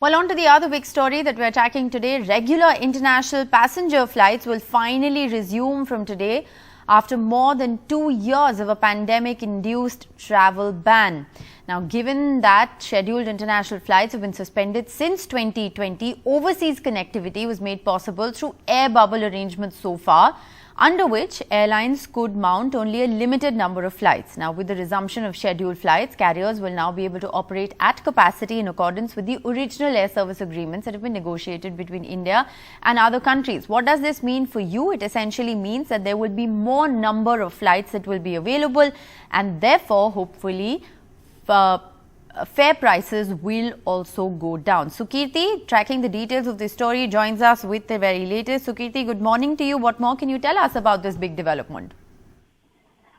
Well, on to the other big story that we're tracking today. Regular international passenger flights will finally resume from today after more than 2 years of a pandemic-induced travel ban. Now, given that scheduled international flights have been suspended since 2020, overseas connectivity was made possible through air bubble arrangements so far, under which airlines could mount only a limited number of flights. Now, with the resumption of scheduled flights, carriers will now be able to operate at capacity in accordance with the original air service agreements that have been negotiated between India and other countries. What does this mean for you? It essentially means that there will be more number of flights that will be available, and therefore, hopefully, fare prices will also go down. Sukirti, tracking the details of this story, joins us with the very latest. Sukirti, good morning to you. What more can you tell us about this big development?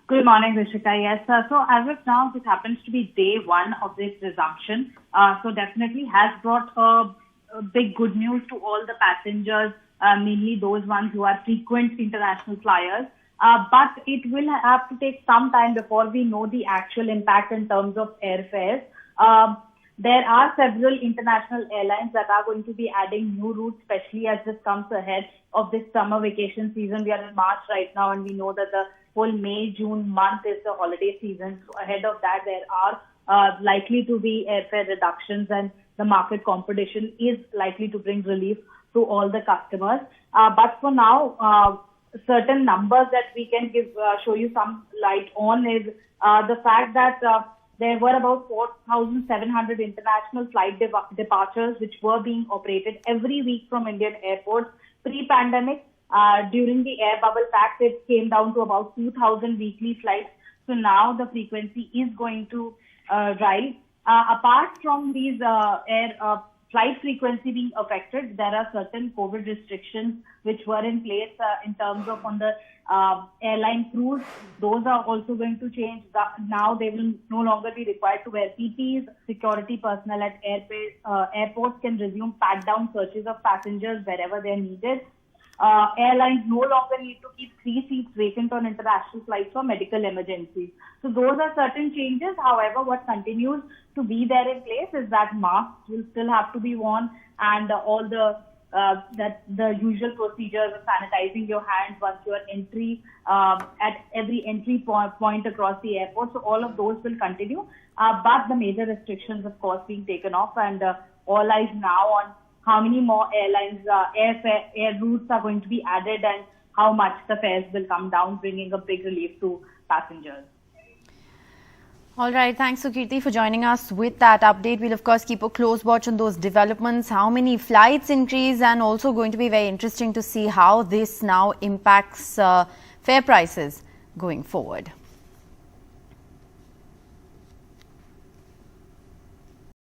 Good morning, Rishika. Yes, so as of now, this happens to be day one of this resumption. So definitely has brought a big good news to all the passengers, mainly those ones who are frequent international flyers. But it will have to take some time before we know the actual impact in terms of airfares. There are several international airlines that are going to be adding new routes, especially as this comes ahead of this summer vacation season. We are in March right now, and we know that the whole May-June month is the holiday season. So ahead of that, there are likely to be airfare reductions, and the market competition is likely to bring relief to all the customers. But for now, certain numbers that we can show you some light on is the fact that there were about 4,700 international flight departures which were being operated every week from Indian airports. Pre-pandemic, during the air bubble pact, it came down to about 2,000 weekly flights. So now the frequency is going to rise. Apart from these flight frequency being affected, there are certain COVID restrictions which were in place in terms of on the airline crews. Those are also going to change. Now they will no longer be required to wear PPEs. Security personnel at airports can resume pat-down searches of passengers wherever they are needed. Airlines no longer need to keep 3 seats vacant on international flights for medical emergencies. So those are certain changes. However, what continues to be there in place is that masks will still have to be worn, and all the usual procedures of sanitizing your hands once you are at every entry point across the airport. So all of those will continue, but the major restrictions, of course, being taken off, and all eyes now on how many more airlines, air routes are going to be added, and how much the fares will come down, bringing a big relief to passengers. All right. Thanks, Sukirti, for joining us with that update. We'll, of course, keep a close watch on those developments, how many flights increase, and also going to be very interesting to see how this now impacts fare prices going forward.